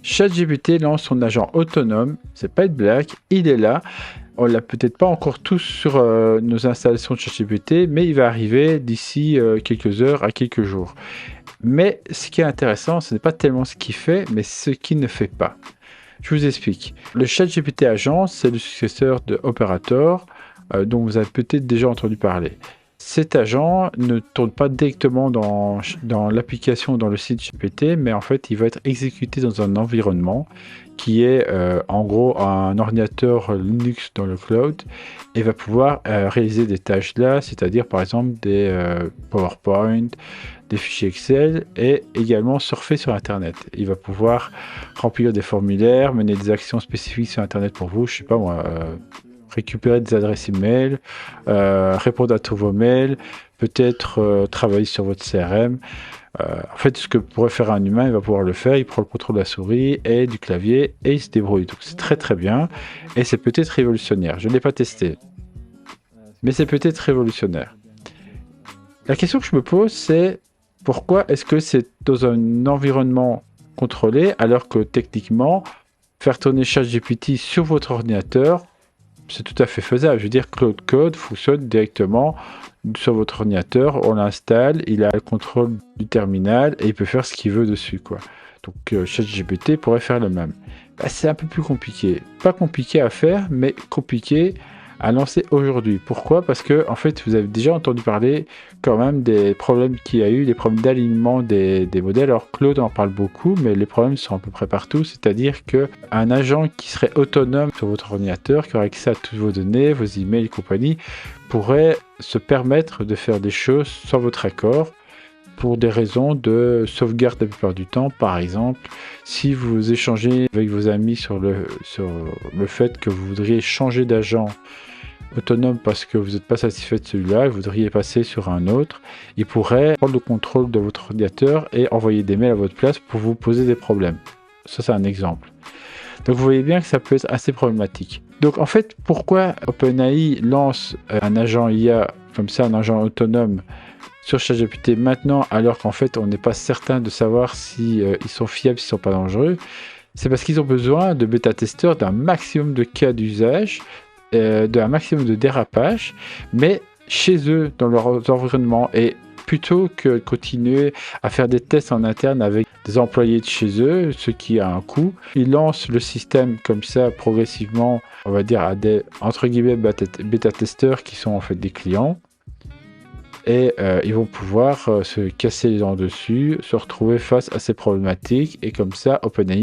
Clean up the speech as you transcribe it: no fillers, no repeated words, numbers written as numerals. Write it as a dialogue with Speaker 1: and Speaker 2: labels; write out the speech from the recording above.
Speaker 1: ChatGPT lance son agent autonome, c'est pas une blague, il est là. On l'a peut-être pas encore tous sur nos installations de ChatGPT, mais il va arriver d'ici quelques heures à quelques jours. Mais ce qui est intéressant, ce n'est pas tellement ce qu'il fait, mais ce qu'il ne fait pas. Je vous explique. Le ChatGPT agent, c'est le successeur de Operator, dont vous avez peut-être déjà entendu parler. Cet agent ne tourne pas directement dans l'application, dans le site GPT, mais en fait, il va être exécuté dans un environnement qui est en gros un ordinateur Linux dans le cloud et va pouvoir réaliser des tâches là, c'est-à-dire par exemple des PowerPoint, des fichiers Excel et également surfer sur Internet. Il va pouvoir remplir des formulaires, mener des actions spécifiques sur Internet pour vous, je sais pas moi, récupérer des adresses email, répondre à tous vos mails, peut-être travailler sur votre CRM. En fait, ce que pourrait faire un humain, il va pouvoir le faire. Il prend le contrôle de la souris et du clavier et il se débrouille. Donc c'est très très bien et c'est peut-être révolutionnaire. Je ne l'ai pas testé, mais c'est peut-être révolutionnaire. La question que je me pose, c'est pourquoi est-ce que c'est dans un environnement contrôlé alors que techniquement, faire tourner ChatGPT sur votre ordinateur, c'est tout à fait faisable. Je veux dire, Cloud Code fonctionne directement sur votre ordinateur, on l'installe, il a le contrôle du terminal et il peut faire ce qu'il veut dessus, quoi. Donc ChatGPT pourrait faire le même. C'est un peu plus compliqué. Pas compliqué à faire, mais compliqué à lancer aujourd'hui. Pourquoi? Parce que en fait, vous avez déjà entendu parler quand même des problèmes qu'il y a eu, des problèmes d'alignement des modèles. Alors Claude en parle beaucoup, mais les problèmes sont à peu près partout. C'est-à-dire qu'un agent qui serait autonome sur votre ordinateur, qui aurait accès à toutes vos données, vos emails et compagnie, pourrait se permettre de faire des choses sans votre accord pour des raisons de sauvegarde la plupart du temps. Par exemple, si vous échangez avec vos amis sur le fait que vous voudriez changer d'agent autonome parce que vous n'êtes pas satisfait de celui-là et vous voudriez passer sur un autre, il pourrait prendre le contrôle de votre ordinateur et envoyer des mails à votre place pour vous poser des problèmes. Ça, c'est un exemple. Donc vous voyez bien que ça peut être assez problématique. Donc en fait, pourquoi OpenAI lance un agent IA comme ça, un agent autonome sur ChatGPT maintenant, alors qu'en fait on n'est pas certain de savoir si ils sont fiables, s'ils ne sont pas dangereux? C'est parce qu'ils ont besoin de bêta-testeurs, d'un maximum de cas d'usage, d'un maximum de dérapage, mais chez eux, dans leur environnement, et plutôt que de continuer à faire des tests en interne avec des employés de chez eux, ce qui a un coût, ils lancent le système comme ça progressivement, on va dire à des entre guillemets bêta-testeurs qui sont en fait des clients. Et ils vont pouvoir se casser les dents dessus, se retrouver face à ces problématiques, et comme ça, OpenAI